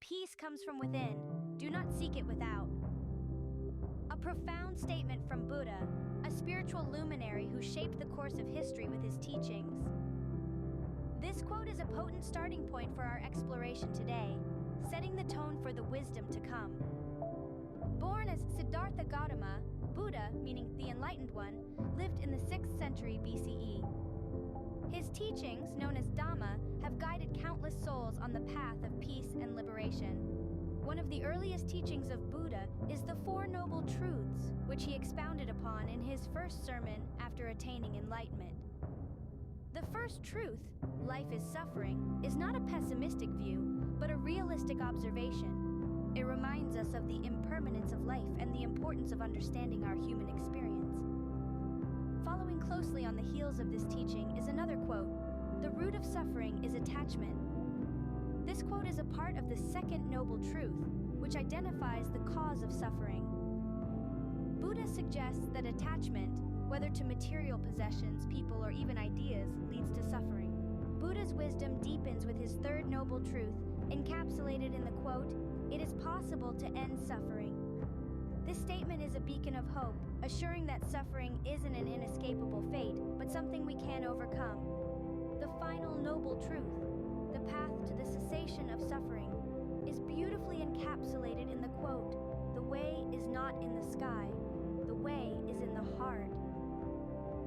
Peace comes from within. Do not seek it without. A profound statement from Buddha, a spiritual luminary who shaped the course of history with his teachings. This quote is a potent starting point for our exploration today, setting the tone for the wisdom to come. Born as Siddhartha Gautama, Buddha, meaning the Enlightened One, lived in the 6th century BCE. His teachings, known as Dhamma, have guided countless souls on the path of peace and liberation. One of the earliest teachings of Buddha is the Four Noble Truths, which he expounded upon in his first sermon after attaining enlightenment. The first truth, life is suffering, is not a pessimistic view, but a realistic observation. It reminds us of the impermanence of life and the importance of understanding our human experience. Following closely on the heels of this teaching is another quote: "The root of suffering is attachment." This quote is a part of the second noble truth, which identifies the cause of suffering. Buddha suggests that attachment, whether to material possessions, people, or even ideas, leads to suffering. Buddha's wisdom deepens with his third noble truth, encapsulated in the quote, "It is possible to end suffering." This statement is a beacon of hope, assuring that suffering isn't an inescapable fate, but something we can overcome. The final noble truth, the path to the cessation of suffering, is beautifully encapsulated in the quote, "The way is not in the sky, the way is in the heart."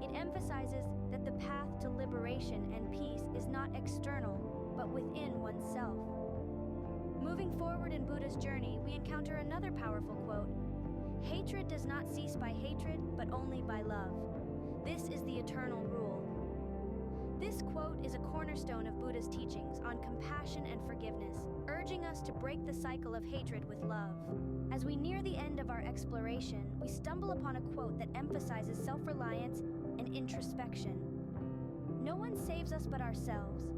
It emphasizes that the path to liberation and peace is not external, but within oneself. Moving forward in Buddha's journey, we encounter another powerful quote: "Hatred does not cease by hatred, but only by love. This is the eternal rule." This quote is a cornerstone of Buddha's teachings on compassion and forgiveness, urging us to break the cycle of hatred with love. As we near the end of our exploration, we stumble upon a quote that emphasizes self-reliance and introspection. "No one saves us but ourselves.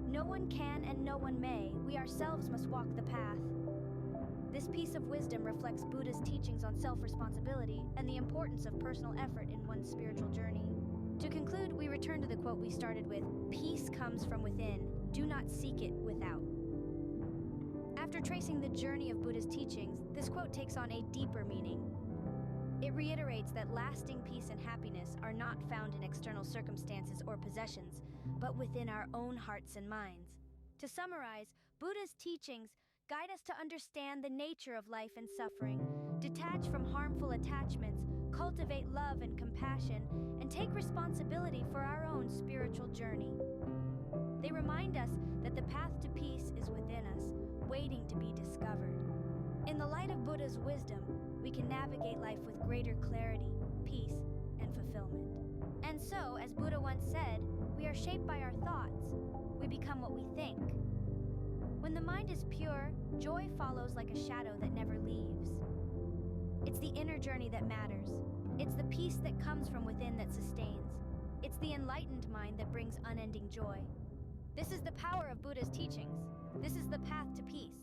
No one can and no one may. We ourselves must walk the path." This piece of wisdom reflects Buddha's teachings on self-responsibility and the importance of personal effort in one's spiritual journey. To conclude, we return to the quote we started with: "Peace comes from within. Do not seek it without." After tracing the journey of Buddha's teachings, this quote takes on a deeper meaning. It reiterates that lasting peace and happiness are not found in external circumstances or possessions, but within our own hearts and minds. To summarize, Buddha's teachings guide us to understand the nature of life and suffering, detach from harmful attachments, cultivate love and compassion, and take responsibility for our own spiritual journey. They remind us that the path to peace is within us, waiting to be discovered. In the light of Buddha's wisdom, we can navigate life with greater clarity, peace, and fulfillment. And so, as Buddha once said, we are shaped by our thoughts. We become what we think. When the mind is pure, joy follows like a shadow that never leaves. It's the inner journey that matters. It's the peace that comes from within that sustains. It's the enlightened mind that brings unending joy. This is the power of Buddha's teachings. This is the path to peace.